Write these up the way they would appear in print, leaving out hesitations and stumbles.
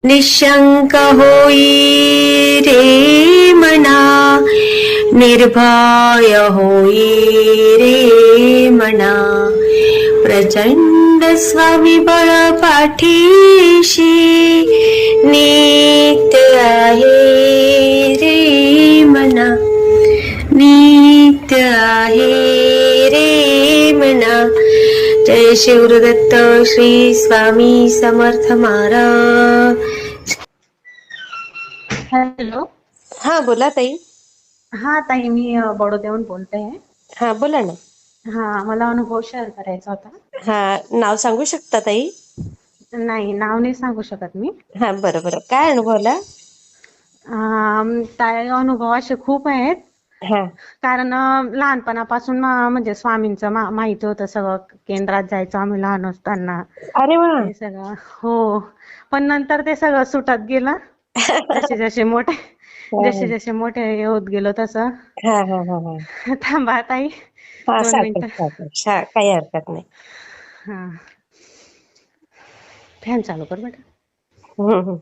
निशंक होई रे मना, निर्भय होई रे मना, प्रचंड स्वविबळ पाठीशी नित्य आहे रे मना, नित्य आहे रे मना. जय शिवदत्त श्री स्वामी समर्थ महाराज. हॅलो. हा बोला ताई. हा ताई, मी बडोद्याहून बोलते. हा बोला ना. हा, मला अनुभव शेअर करायचा होता. हा, नाव सांगू शकता ताई? नाही, नाव नाही सांगू शकत मी. हा बरं बरं, काय अनुभवला? ताई, अनुभव असे खूप आहेत. हा कारण लहानपणापासून म्हणजे स्वामींचं माहिती होतं सगळं. केंद्रात जायचं आम्ही लहान असताना. अरे वा. ते सगळं हो. पण नंतर ते सगळं सुटत गेलं. जसे जसे मोठे होत गेलो तसं. हा हा हा हा थांबा ताई, हा 2 मिनिटं. सावकाश हा, काही हरकत नाही. हा, फॅन चालू कर बेटा. हम्म.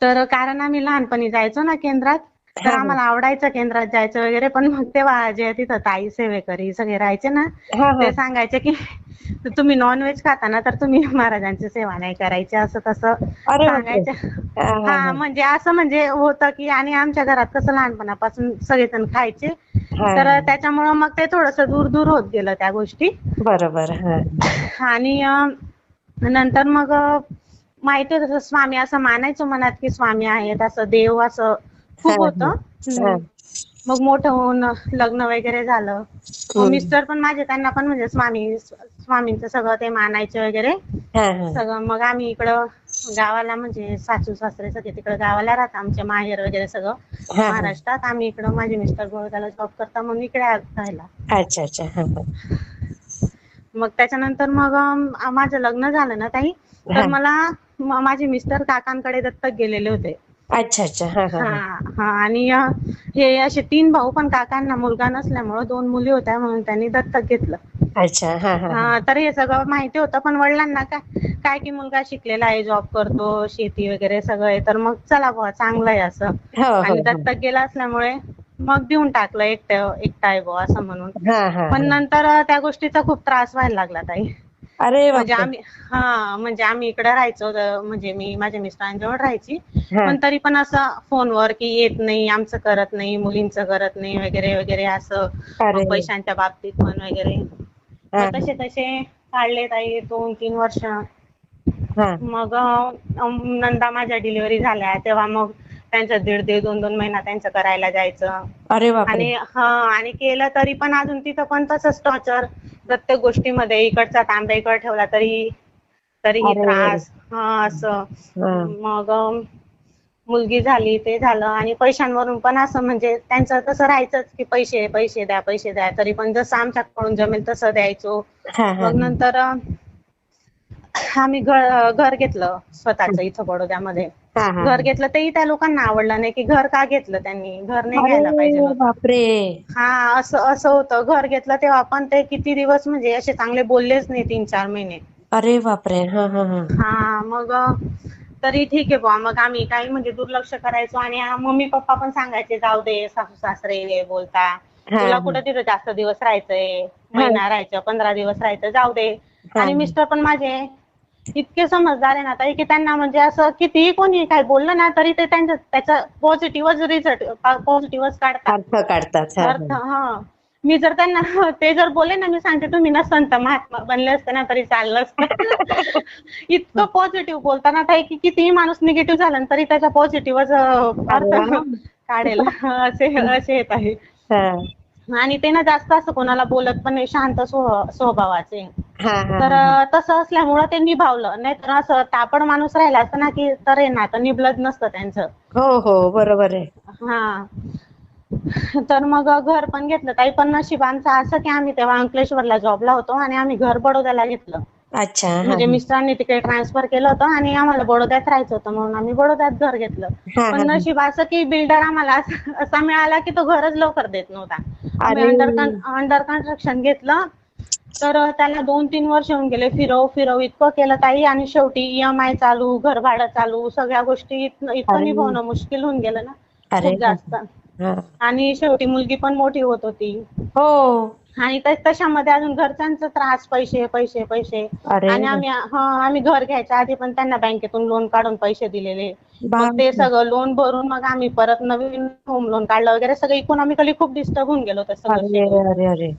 तर कारण आम्ही लहानपणी जायचो ना केंद्रात, तर हा आम्हाला आवडायचं केंद्रात जायचं वगैरे. पण मग तेव्हा जे तिथं ताई सेवेकरी सगळे राहायचे ना, हा हा. ते सांगायचे की तुम्ही नॉनव्हेज खाता ना, तर तुम्ही महाराजांची सेवा नाही करायची, असं तसं अरे बापरे. सांगायचे. हा हा हा, म्हणजे असं म्हणजे होतं की, आणि आमच्या घरात कसं लहानपणापासून सगळेजण खायचे, हा तर त्याच्यामुळं मग ते थोडंसं दूर दूर होत गेलं त्या गोष्टी. बरोबर. हा आणि नंतर मग माहिती होतं स्वामी असं मानायचो मनात की स्वामी आहेत, असं देव असं हा खूप होतं. हा. मग मोठं होऊन लग्न वगैरे झालं. मग हम्म. मिस्टर पण माझे, त्यांना पण म्हणजे स्वामींचं सगळं ते मानायचे वगैरे हा हा सगळं. मग आम्ही इकडं गावाला, म्हणजे सासू सासरे सगळे तिकडे गावाला राहतात, आमचे माहेर वगैरे सगळं हा हा. महाराष्ट्रात. आम्ही इकडं, माझे मिस्टर बडोद्याला जॉब करतात, म्हणून इकडे राहायला. अच्छा अच्छा. हा हा मग त्याच्यानंतर मग माझं लग्न झालं ना ताई, तर हा. मला माझे मिस्टर काकांकडे दत्तक गेलेले होते. अच्छा अच्छा. हा हा हा हा. हा. आणि हे असे 3 भाऊ, पण काकांना मुलगा नसल्यामुळं 2 मुली होत्या, म्हणून त्यांनी दत्तक घेतलं. अच्छा. हा हा हा. तर हे सगळं माहिती होतं. पण वडिलांना काय की मुलगा शिकलेला आहे, जॉब करतो, शेती वगैरे सगळं आहे, तर मग चला बुवा चांगलं आहे असं. हो हो आणि हो. दत्तक गेला असल्यामुळे मग देऊन टाकलं, एकटा आहे बुवा असं म्हणून. हा हा पण हा. नंतर त्या गोष्टीचा खूप त्रास व्हायला लागला ताई. अरे म्हणजे बापरे. आम्ही इकडे राहायचो, म्हणजे मी माझ्या मिस्टरांजवळ राहायची. हा. पण तरी पण असं फोनवर की येत नाही, आमचं करत नाही, मुलींचं करत नाही, वगैरे वगैरे असं. मग अरे. पैशांच्या बाबतीत पण वगैरे. हा मग तसे काढले ताई 2-3 वर्ष. हा. मग नंदा माझ्या डिलिव्हरी झाल्या, तेव्हा मग त्यांचं 1.5 2 महिना त्यांचं करायला जायचं. अरे बापरे. आणि केलं तरी पण अजून तिथं पण तसंच टॉर्चर. प्रत्येक गोष्टीमध्ये इकडचा तांब्या इकडे ठेवला तरीही अरे. त्रास. असं. हा. मग मुलगी झाली, ते झालं. आणि पैशांवरून पण असं, म्हणजे त्यांचं तसं राहायचंच की पैसे पैसे द्या, पैसे द्या. तरी पण जसं आमच्याकडून जमेल तसं द्यायचो. हा हा मग नंतर आम्ही घर घेतलं स्वतःच इथं बडोद्यामध्ये. हा हा घर हा. घेतलं, तेही त्या लोकांना आवडलं नाही की घर का घेतलं त्यांनी, घर नाही अरे घ्यायला पाहिजे होतं. बापरे. असं होतं. घर घेतलं तेव्हा पण ते किती दिवस म्हणजे असे चांगले बोललेच नाही, 3-4 महिने. अरे बापरे. हा हा हा. मग तरी ठीक आहे बुवा. मग आम्ही काही म्हणजे दुर्लक्ष करायचो. आणि मम्मी पप्पा पण सांगायचे जाऊ दे, सासू सासरे बोलता, हा तुला हा कुठं तिथं जास्त दिवस राहायचंय, हा महिना राहायचं, 15 दिवस राहायचं, जाऊ दे. हा आणि मिस्टर पण माझे इतके समजदार आहे ना ताई, की त्यांना म्हणजे असं कितीही कोणी काही बोललं ना, तरी ते त्याचा पॉझिटिव्हच रिझल्ट, पॉझिटिव्हच काढतात. अर्थ काढतात. हा अर्थ मी जर त्यांना ते जर बोलले ना, मी सांगते तुम्ही ना संत महात्मा बनले असते ना तरी चाललं असतं. इतकं पॉझिटिव्ह बोलताना ताई, की कितीही माणूस निगेटिव्ह झाला ना, तरी त्याचा पॉझिटिव्हच अरे अर्थ वा. काढेल, असे येत आहे. हा आणि ते ना जास्त असं कोणाला बोलत पण नाही, शांत स्वभावाचे. हा हा तर हा. तसं असल्यामुळं ते निभावलं. नाही तर असं तापड माणूस राहिला असतं ना, की तर आहे ना, तर निभलत नसतं त्यांचं. हो हो, बरोबर आहे. तर मग घर पण घेतलं ताई. पण नशीब आमचं असं की आम्ही तेव्हा अंकलेश्वरला जॉबला होतो, आणि आम्ही घर बडोद्याला घेतलं. अच्छा. हा म्हणजे मिस्टरांनी तिकडे ट्रान्सफर केलं होतं, आणि आम्हाला बडोद्यात राहायचं होतं, म्हणून आम्ही बडोद्यात घर घेतलं. हा पण हा. नशीब असं की बिल्डर आम्हाला असा मिळाला की तो घरच लवकर देत नव्हता. आम्ही अरे. अंडर कन्स्ट्रक्शन घेतलं. तर त्याला 2-3 वर्ष होऊन गेले, फिरव फिरव इतकं केलं ताई, आणि शेवटी EMI चालू, घर भाडं चालू, सगळ्या गोष्टी इतकं अरे निभवणं मुश्किल होऊन गेलं ना, अरे खूप जास्त. हा. आणि शेवटी मुलगी पण मोठी होत होती, हो. आणि तशामध्ये अजून घरच्यांचा त्रास, पैसे पैसे पैसे. अरे आणि आम्ही घर घ्यायच्या आधी पण त्यांना बँकेतून लोन काढून पैसे दिलेले. मग ते बापरे. सगळं लोन भरून मग आम्ही परत नवीन होम लोन काढलं वगैरे, सगळं इकॉनॉमिकली खूप डिस्टर्ब होऊन गेलो होतं सगळं अरे शेड्यूल. अरे अरे.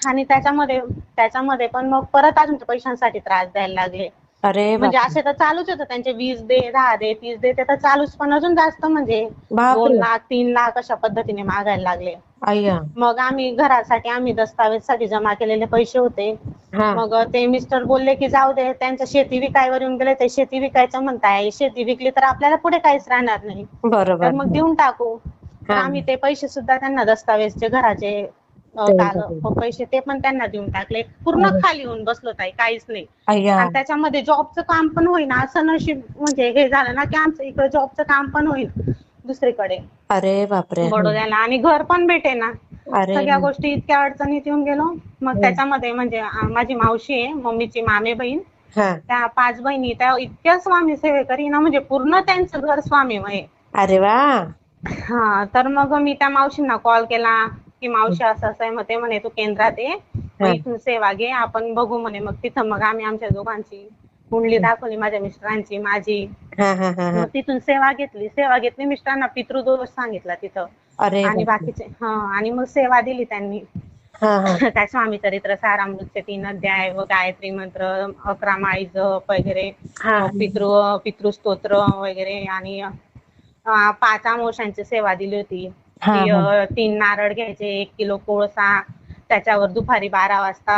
आणि त्याच्यामध्ये पण मग परत अजून ते पैशांसाठी त्रास द्यायला लागले. अरे म्हणजे बापरे. असे तर चालूच होतं त्यांचे, 20 दे, 10 दे, 30 दे, ते तर चालूच, पण अजून जास्त म्हणजे 2 बापरे. लाख 3 लाख अशा पद्धतीने मागायला लागले. अय्या. मग आम्ही दस्तावेजसाठी जमा केलेले पैसे होते. हा. मग ते मिस्टर बोलले की जाऊ दे, त्यांचं शेती विकायवर येऊन गेले, ते शेती विकायचं म्हणताय, शेती विकली तर आपल्याला पुढे काहीच राहणार नाही, तर बरोबर. मग देऊन टाकू. तर हा. आम्ही ते पैसे सुद्धा त्यांना, दस्तावेजचे घराचे ते बरोबर. पैसे, ते पण त्यांना देऊन टाकले. पूर्ण अरे खाली होऊन बसलो ताई, काहीच नाही. अय्या. आणि त्याच्यामध्ये जॉबचं काम पण होईना, असं नशीब म्हणजे हे झालं ना की आमचं इकडे जॉबचं काम पण होईल दुसरीकडे अरे बापरे. बडोद्याला, आणि घर पण भेटेना. अरे. सगळ्या गोष्टी इतक्या अडचणीत येऊन गेलो. मग त्याच्यामध्ये म्हणजे माझी मावशी आहे, मम्मीची मामे बहीण, हा. त्या 5 बहिणी, त्या इतक्या स्वामी सेवेकरी ना, म्हणजे पूर्ण त्यांचं घर स्वामीमय. अरे वा. हा, तर मग मी त्या मावशींना कॉल केला की मावशी असं असं आहे. मग ते म्हणे तू केंद्रात ये, मग हा. इथून सेवा घे, आपण बघू म्हणे. मग तिथं मग आम्ही आमच्या दोघांची कुंडली दाखवली, माझ्या मिस्टरांची, माझी. हा हा हा हा. मग तिथून सेवा घेतली मिस्टरांना पितृदोष सांगितला तिथं, अरे आणि बापरे. बाकीचे आणि मग सेवा दिली त्यांनी. हा हा. काय स्वामी चरित्र सारामृतचे 3 अध्याय व गायत्री मंत्र, 11 माळी जप वगैरे, हा मग पितृस्तोत्र वगैरे, आणि 5 अमावस्यांची सेवा दिली होती. हा की हा. 3 नारळ घ्यायचे, 1 किलो कोळसा, त्याच्यावर दुपारी 12 वाजता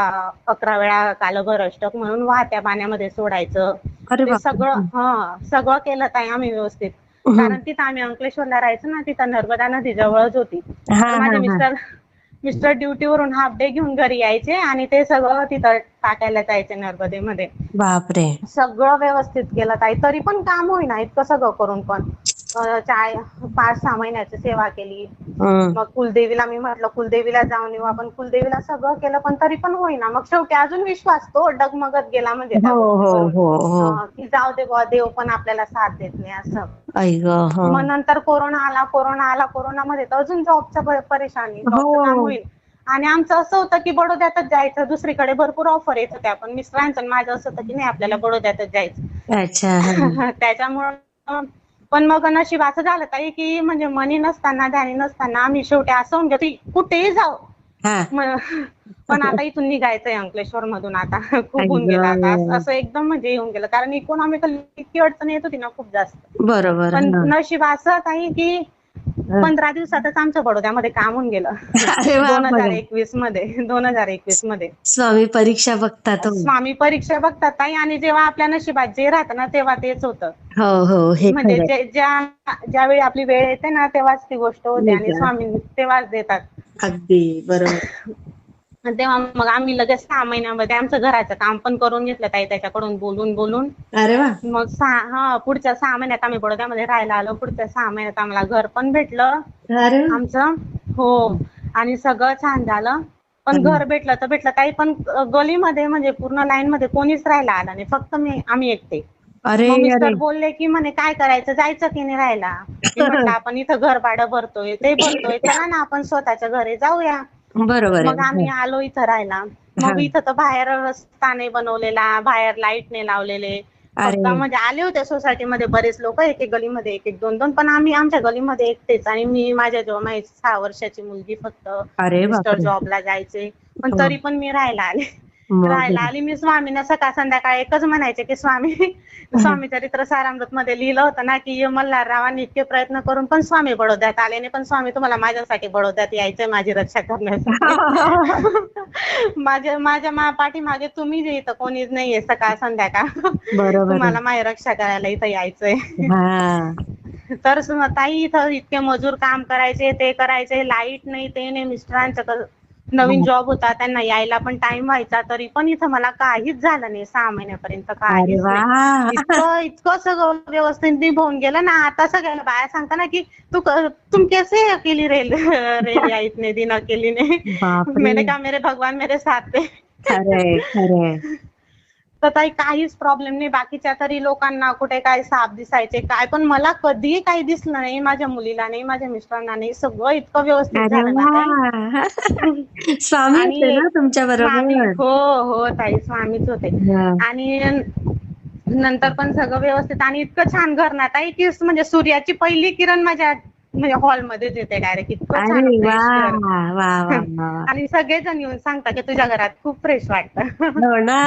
11 वेळा कालभैरव अष्टक म्हणून वाहत्या पाण्यामध्ये सोडायचं. अरे ते बापरे. सगळं केलं ताई आम्ही व्यवस्थित. हम्म. कारण तिथं आम्ही अंकलेश्वरला राहायचो ना, तिथं नर्मदा नदी जवळच होती. हा तर हा माझे हा. मिस्टर ड्युटीवरून हाफ डे घेऊन घरी यायचे, आणि ते सगळं तिथं टाकायला जायचे नर्मदेमध्ये. बापरे. सगळं व्यवस्थित केलं ताई, तरी पण काम होईना इतकं सगळं करून पण. 5-6 महिन्याची सेवा केली. हम्म. मग कुलदेवीला मी म्हटलं कुलदेवीला जाऊन येऊ आपण, कुलदेवीला सगळं केलं पण तरी पण होईना. मग शेवटी अजून विश्वास तो डगमगत गेला, म्हणजे त्या हो हो गोष्टीवर, हो हो. की जाऊ दे बुवा, देव पण आपल्याला साथ देत नाही असं. आई ग. हा. मग नंतर कोरोना आला. कोरोनामध्ये तर अजून जॉबचं परेशानी, जॉबचं काम हो. होईल. आणि आमचं असं होतं की बडोद्यातच जायचं, दुसरीकडे भरपूर ऑफर येत होत्या, पण मिस्टरांचं आणि माझं असं होतं की नाही, आपल्याला बडोद्यातच जायचं. अच्छा. हा त्याच्यामुळं पण मग नशीब असं झालं ताई की म्हणजे मनी नसताना, ध्यानी नसताना आम्ही शेवटी असं होऊन गेलो कुठेही जाऊ. हा. पण आता इथून निघायचंय अंकलेश्वर मधून, आता खूप आई होऊन गेलं. आता ग. असं एकदम म्हणजे येऊन गेलं, कारण इकॉनॉमिकल इतकी अडचण येत होती ना, खूप जास्त. बरोबर. पण हा. नशीब असं ताई की 15 दिवसातच आमचं बडोद्यामध्ये काम होऊन गेलं. अरे वा. बघा. 2021 मध्ये स्वामी परीक्षा बघतात. हो स्वामी परीक्षा बघतात ताई, आणि जेव्हा आपल्या नशिबात जे राहतं ना, तेव्हा तेच होतं. हो हो, हे म्हणजे खरंय. ज्यावेळी आपली वेळ येते ना, तेव्हाच ती गोष्ट होते, आणि निघा. स्वामी तेव्हाच देतात. अगदी बरोबर. आणि तेव्हा मग आम्ही लगेच 6 महिन्यामध्ये आमचं घराचं काम पण करून घेतलं ताई, त्याच्याकडून बोलून. अरे वा. मग पुढच्या 6 महिन्यात आम्ही बडोद्यामध्ये राहायला आलो. पुढच्या 6 महिन्यात आम्हाला घर पण भेटलं अरे वा. आमचं. हो, आणि सगळं छान झालं. पण घर भेटलं तर भेटलं ताई, पण गलीमध्ये म्हणजे पूर्ण लाईन मध्ये कोणीच राहायला आला नाही, फक्त आम्ही एकटे. अरे मग अरे. मिस्टर बोलले की म्हणे काय करायचं, जायचं की नाही राहायला. मी म्हटलं आपण इथं घर भाडं भरतोय, ते भरतोय, चला ना आपण स्वतःच्या घरी जाऊया. बरोबर मग आहे. आम्ही आलो इथं राहायला. हा. मग इथं तर बाहेर रस्ता नाही बनवलेला, बाहेर लाईट नाही लावलेले. फक्त अरे. म्हणजे आले होते सोसायटीमध्ये बरेच लोक, एक गलीमध्ये 1-1, 2-2, पण आम्ही आमच्या गलीमध्ये एकटेच. आणि मी माझ्या जेव्हा माझी 6 वर्षाची मुलगी फक्त. अरे मिस्टर बापरे. जॉबला जायचे, पण हो. तरी पण मी राहायला आले. मग. मी स्वामींना सकाळ संध्याकाळ एकच म्हणायचे की स्वामी चरित्र सारामृत मध्ये लिहिलं होतं ना की मल्हाररावांनी इतके प्रयत्न करून पण स्वामी बडोद्यात आले नाही, पण स्वामी तुम्हाला माझ्यासाठी बडोद्यात यायचंय, माझी रक्षा करण्यासाठी. माझ्या पाठीमागे तुम्ही जे, इथं कोणीच नाहीये सकाळ संध्याकाळ. बरोबर आहे. तुम्हाला माझी रक्षा करायला इथं यायचंय. हा. तर ताई इथं इतके मजूर काम करायचे, ते करायचे, लाईट नाही, ते नाही. मिस्टरांचं नवीन हो. जॉब होता, त्यांना यायला पण टाइम व्हायचा, तरी पण इथं मला काहीच झालं नाही 6 महिन्यापर्यंत, अरे काहीच वा. नाही. इतकं सगळं व्यवस्थित निभावून गेलं ना. आता सगळ्या बाया सांगता ना की तुम कैसे अकेली रेल आई इतने दिन अकेली ने. बापरे. मैंने कहा मेरे भगवान मेरे साथ थे. खरंय खरंय. तर ताई काहीच प्रॉब्लेम नाही. बाकीच्या तरी लोकांना कुठे काय साप दिसायचे काय, पण मला कधीही काही दिसलं नाही. माझ्या मुलीला नाही, माझ्या मिस्टरांना नाही. सगळं इतकं व्यवस्थित अरे झालं ना ताई. वा. स्वामी होते आणि ना तुमच्या स्वामी बरोबर? हो हो ताई, स्वामीच होते. हा. आणि नंतर पण सगळं व्यवस्थित आणि इतकं छान घर ना ताई, की म्हणजे सूर्याची पहिली किरण माझ्या म्हणजे हॉलमध्येच येते डायरेक्ट. इतकं छान अरे वा फ्रेश घर. वा वा वा वा. आणि सगळेजण येऊन सांगतात की तुझ्या घरात खूप फ्रेश वाटतं. हो ना.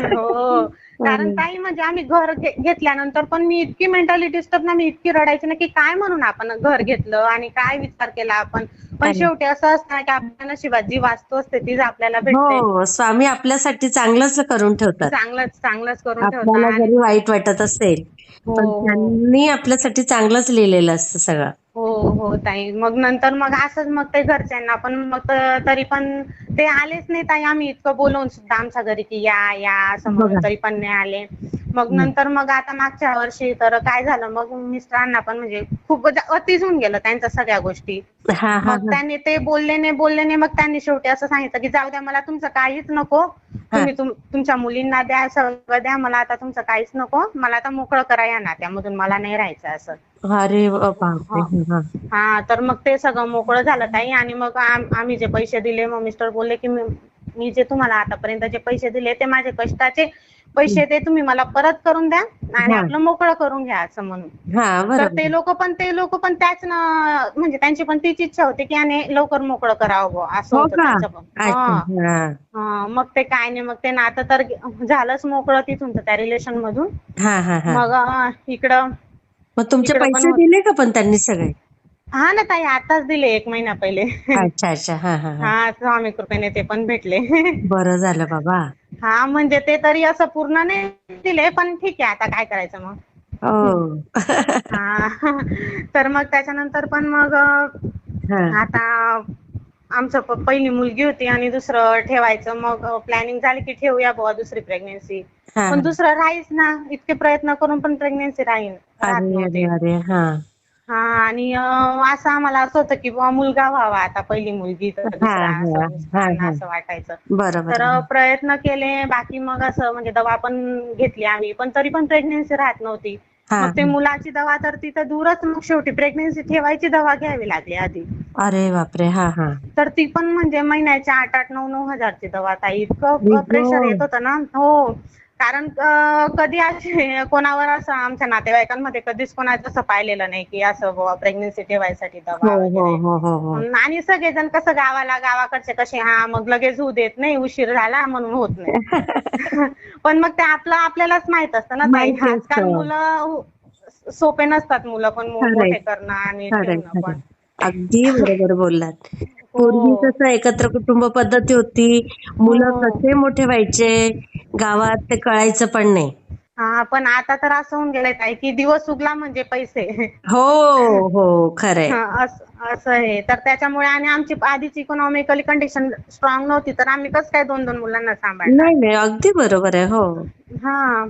हो. कारण अरे. ताई म्हणजे आम्ही घर घेतल्यानंतर पण मी इतकी मेंटली डिस्टर्ब ना, मी इतकी रडायची ना, की काय म्हणून आपण घर घेतलं आणि काय विचार केला आपण. पण अरे. शेवटी असं असतं ना, की आपल्या नशिबात जी वास्तू असते तीच आपल्याला भेटते. हो, स्वामी आपल्यासाठी चांगलंच करून ठेवतात. चांगलंच चांगलंच करून आपल्याला ठेवतात. आणि जरी वाईट वाटत असेल, हो पण हो त्यांनी आपल्यासाठी चांगलंच लिहिलेलं असतं सगळं. हो हो ताई. मग नंतर मग असंच मग ते घरच्यांना पण मग तरी पण ते आलेच नाही ताई. आम्ही इतकं बोलवून सुद्धा आमच्या घरी की या या असं म्हणून बघा. तरी पण नाही आले. मग हं. नंतर मग आता मागच्या वर्षी तर काय झालं, मग मिस्टरांना पण म्हणजे खूप अतिच होऊन गेलं त्यांच्या सगळ्या गोष्टी. हां, हां, मग हां. त्यांनी ते बोलले नाही मग त्यांनी शेवटी असं सांगितलं की जाऊ द्या, मला तुमचं काहीच नको. हां. तुम्ही तुमच्या मुलींना द्या, सगळं द्या, मला आता तुमचं काहीच नको. मला आता मोकळं करा या नात्यामधून, मला नाही राहायचं असं. अरे बापरे! हा हां, हां. हा, तर मग ते सगळं मोकळं झालं ताई. आणि मग आम्ही जे पैसे दिले, मग मिस्टर बोलले की मी जे तुम्हाला आतापर्यंत जे पैसे दिले ते माझे कष्टाचे पैसे, ते तुम्ही मला परत करून द्या आणि हां, आपलं मोकळं करून घ्या असं म्हणून. हां. तर बरोबर. ते लोक पण त्याच म्हणजे त्यांची पण तीच इच्छा होती की याने लवकर मोकळं करावं बुवा, असं हो होतं का? त्यांचं पण. अच्छा. हां. मग ते काय नाही, मग ते नातं तर झालंच मोकळं तिथून त्या रिलेशन मधून. हां, हां, हां. मग इकडं मग तुमचे इकडं पण पैसे होत. दिले का पण त्यांनी सगळे? हा ना ताई, आताच दिले 1 महिना पहिले. अच्छा, अच्छा. हां, हां, हां. हा, स्वामी कृपेने ते पण भेटले. बरं झालं बाबा. हा, म्हणजे ते तरी असं पूर्ण नाही दिले, पण ठीक आहे आता काय करायचं मग. हो. हा. तर मग त्याच्यानंतर पण मग हां. आता आमचं पहिली मुलगी होती आणि दुसरं ठेवायचं. मग प्लॅनिंग झाली की ठेवूया बुवा दुसरी प्रेग्नेन्सी. हां, पण हां. दुसरं राहीच ना, इतके प्रयत्न करून पण प्रेग्नेन्सी राहत अरे, अरे, नव्हते. अरे! हां. आणि असं आम्हाला असं होतं की बुवा मुलगा व्हावा, आता पहिली मुलगी तर हां, दुसरा, असं हां. हां, मिस्टरांना हां. असं वाटायचं. बरोबर तर आहे. प्रयत्न केले बाकी, मग असं म्हणजे दवा पण घेतली आम्ही, पण तरी पण प्रेग्नेन्सी राहत नव्हती. हां, मग ते हां. मुलाची दवा तर तिथं दूरच, मग शेवटी प्रेग्नेन्सी ठेवायची दवा घ्यावी लागली आधी. अरे बापरे! हां, हां. तर ती पण म्हणजे महिन्याची 8,000 9,000 हजारची दवा ताई. आई इतकं प्रेशर गं! येत होतं ना. हो. कारण कधी असे कोणावर असं आमच्या नातेवाईकांमध्ये कधीच कोणाचं असं पाहिलेलं नाही की असं बुवा प्रेग्नेन्सी ठेवायसाठी हो, दवा हो, वगैरे. हो, हो, हो. आणि सगळेजण कसं गावाकडचे कसे, हा मग लगेच होऊ देत नाही, उशीर झाला म्हणून होत नाही. पण मग ते आपल्यालाच माहित असतं ना ताई. माहिती आजकाल असतं. मुलं सोपे नसतात, मुलं पण खरंय, मोठे करणं आणि खरंय, ठेवणं पण. खरंय. अगदी बरोबर बोललात. पूर्वी हो. कसं एकत्र कुटुंब पद्धती होती. मुलं हो. कसे मोठे व्हायचे गावात ते कळायचं पण नाही. पण आता तर असं होऊन गेलंय ताई की दिवस उगला म्हणजे पैसे. हो, हो. खरंय. असं आहे. तर त्याच्यामुळे आणि आमची आधीच इकॉनॉमिकली कंडिशन स्ट्रॉंग नव्हती, तर आम्ही कसं काय 2-2 मुलांना सांभाळणार. नाही, नाही. अगदी बरोबर आहे. हो. हा.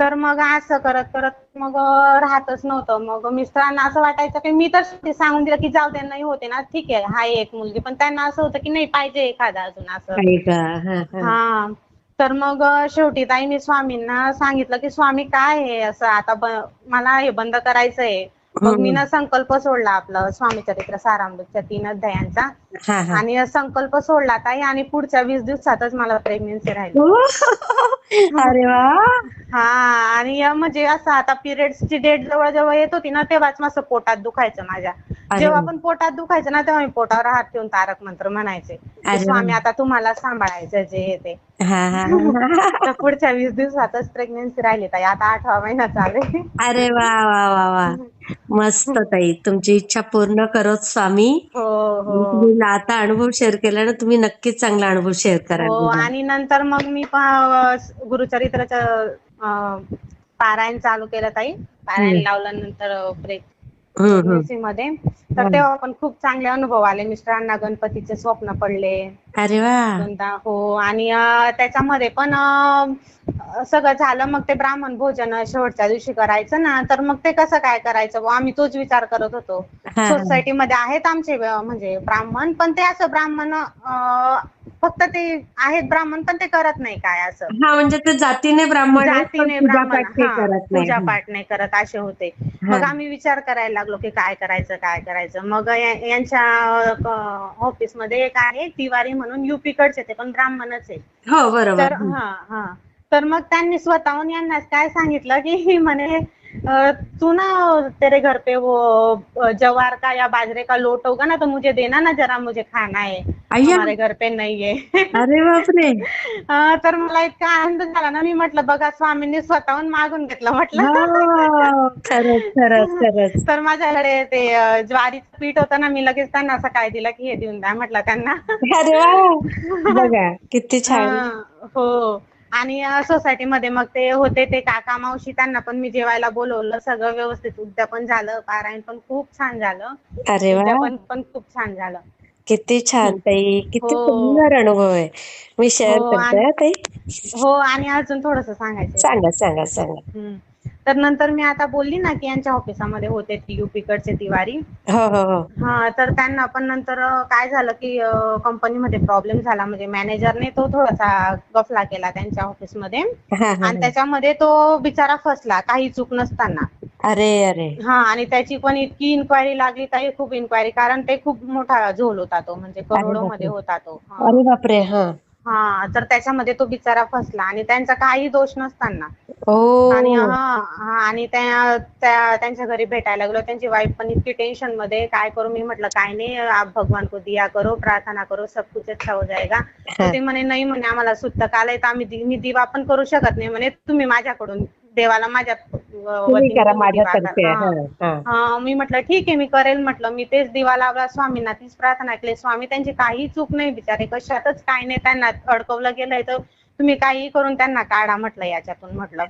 तर मग असं करत करत मग राहतच नव्हतं. मग मिस्टरांना असं वाटायचं की मी तर ते सांगून दिलं की जाऊ द्या, नाही होते ना ठीक आहे, हाय एक मुलगी, पण त्यांना असं होतं की नाही पाहिजे एखादा अजून असं. आहे का? हां, हां. हा. तर मग शेवटी ताई मी स्वामींना सांगितलं की स्वामी काय आहे असं आता, मला हे बंद करायचंय. मग मी हं. ना संकल्प सोडला आपलं स्वामी चरित्र सारामृतच्या 3 अध्यायांचा. हां, हां. आणि संकल्प सोडला ताई, आणि पुढच्या 20 दिवसातच मला प्रेग्नन्सी राहिली. हो. अरे वाह! हा. आणि म्हणजे असं आता पिरियड्सची डेट जवळ येत होती ना, तेव्हाच माझं पोटात दुखायचं माझ्या. अरे जेव्हा वाह! पण पोटात दुखायचं ना, तेव्हा मी पोटावर हात ठेवून तारक मंत्र म्हणायचे की अरे स्वामी वाह! आता तुम्हाला सांभाळायचं जे येते. हां, हां, हां. तर पुढच्या 20 दिवसातच प्रेग्नन्सी राहिली ताई. आता 8वा महिना चालू आहे. अरे वाह, वाह, वाह, वाह! मस्त ताई. तुमची इच्छा पूर्ण करोत स्वामी. हो हो तुम्ही आता अनुभव शेअर केला ना, तुम्ही नक्कीच चांगला अनुभव शेअर हो. कराल बघा. आणि नंतर मग मी गुरुचरित्राचं पारायण चालू केलं ताई. पारायण हं. लावलं नंतर हं, हं. प्रेग्नेन्सी मध्ये. तर हां. तेव्हा पण खूप चांगले अनुभव आले. मिस्टरांना गणपतीचे स्वप्न पडले. अरे वाह! दोनदा. हो. आणि त्याच्यामध्ये पण सगळं झालं. मग ते ब्राह्मण भोजन शेवटच्या दिवशी करायचं ना, तर मग ते कसं काय करायचं बुवा, आम्ही तोच विचार करत होतो. हां, हां. सोसायटीमध्ये आहेत आमचे म्हणजे ब्राह्मण, पण ते असं ब्राह्मण फक्त ते आहेत ब्राह्मण पण ते करत नाही काय असं. हा म्हणजे ते जातीने ब्राह्मण आहेत, पण जातीने पूजा ब्राह्मण, पाठ काही हा करत नाही. पूजा पाठ नाही करत असे होते. हा. मग आम्ही विचार करायला लागलो की काय करायचं काय करायचं. मग यांच्या ऑफिसमध्ये एक आहे तिवारी म्हणून, युपी कडचे ते पण ब्राह्मणच आहे. हो बरोबर. तर हा तर मग त्यांनी स्वतःहून यांना काय सांगितलं की म्हणे तू ना तेरे घर पे वो जवार का या बाजरे का लोट होगा ना, तो मुझे देना ना जरा, मुझे खाना है, अय्या, हमारे घर पे नहीं है. अरे बापरे. तर मला इतका आनंद झाला ना, मी म्हटलं बघा स्वामींनी स्वतःहून मागून घेतलं म्हटलं. हो, खरंच खरंच खरंच. तर माझ्याकडे ते ज्वारीचं पीठ होतं ना, मी लगेच त्यांना सकाळी दिलं की हे देऊन द्या म्हटलं त्यांना. अरे वा, बघा किती छान. हो. आणि सोसायटीमध्ये मग ते होते ते काका मावशी, त्यांना पण मी जेवायला बोलवलं. सगळं व्यवस्थित उद्यापन झालं, पारायण पण खूप छान झालं. अरे वा, उद्यापन पण खूप छान झालं. किती छान ताई, किती हो सुंदर अनुभव आहे. मी शेअर हो करते ताई. हो. आणि अजून थोडस सांगायचंय. सांगा सांगा सांगा. तर नंतर मी आता बोलली ना की यांच्या ऑफिसामध्ये होते ती युपी कडचे तिवारी. हो हो हो. हा तर त्यांना पण नंतर काय झालं की कंपनीमध्ये प्रॉब्लेम झाला. म्हणजे मॅनेजरने तो थोडासा गफला केला त्यांच्या ऑफिसमध्ये, हा हा. आणि त्याच्यामध्ये तो बिचारा फसला काही चूक नसताना. अरे अरे. हा, आणि त्याची पण इतकी इन्क्वायरी लागली ताई, खूप इन्क्वायरी, कारण ते खूप मोठा झोल होता तो, म्हणजे अरे करोडोमध्ये बापरे. होता तो. अरे बापरे. हा हा तर त्याच्यामध्ये तो बिचारा फसला, आणि त्यांचा काही दोष नसताना. आणि ओ. आणि त्यांच्या घरी भेटायला गेलो. त्यांची वाईफ पण इतकी टेन्शन मध्ये, काय करू. मी म्हटलं काय नाही, आप भगवान को दिया करो, प्रार्थना करो, सब कुछ अच्छा हो जाएगा. तर ते म्हणे नाही म्हणे, आम्हाला सुत्त काल आहे तर मी दिवा पण करू शकत नाही म्हणे, तुम्ही माझ्याकडून देवाला माझ्या करा माझ्यातर्फे. मी म्हटलं ठीक आहे मी करेल म्हटलं. मी तेच दिवा लावला, स्वामींना तीच प्रार्थना केली. स्वामी त्यांची काही चूक नाही बिचारे, कशातच काही नाही, त्यांना अडकवलं गेलंय तर तुम्ही काही करून त्यांना काढा म्हटलं याच्यातून म्हटलं.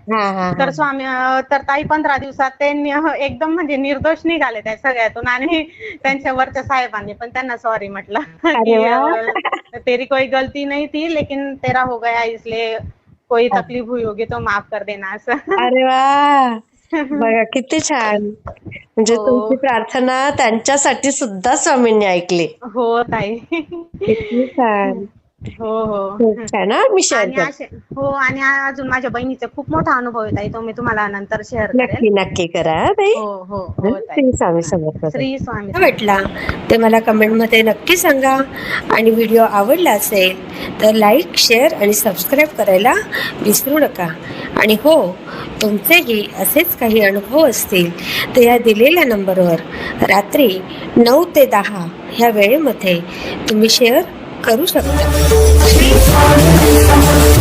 तर स्वामी तर ताई 15 दिवसात त्यांनी एकदम म्हणजे निर्दोष निघाले त्या सगळ्यातून. आणि त्यांच्या वरच्या साहेबांनी पण त्यांना सॉरी म्हटलं की तेरी कोई गलती नहीं थी, लेकिन तेरा हो गया, इसलिए कोई तकलीफ हुई होगी तो माफ कर देना असं. अरे वा, बघा किती छान. म्हणजे तुमची प्रार्थना त्यांच्यासाठी सुद्धा स्वामींनी ऐकली. हो ताई. किती छान. हो हो. खूप छान. मी शेअर करते. हो. आणि अजून माझ्या बहिणीचा खूप मोठा अनुभव आहे ताई, तो मी तुम्हाला नंतर शेअर करेल. नक्की नक्की करा ताई. हो हो हो ताई. श्री स्वामी समर्थ. श्री स्वामी. भेटला ते मला कमेंटमध्ये नक्की सांगा. आणि व्हिडिओ आवडला असेल तर लाईक, शेअर आणि सबस्क्राईब करायला विसरू नका. आणि हो, तुमचेही असेच काही अनुभव असतील तर या दिलेल्या नंबरवर रात्री 9 ते 10 ह्या वेळेमध्ये तुम्ही शेअर करू शकता. श्री स्वामी समर्थ.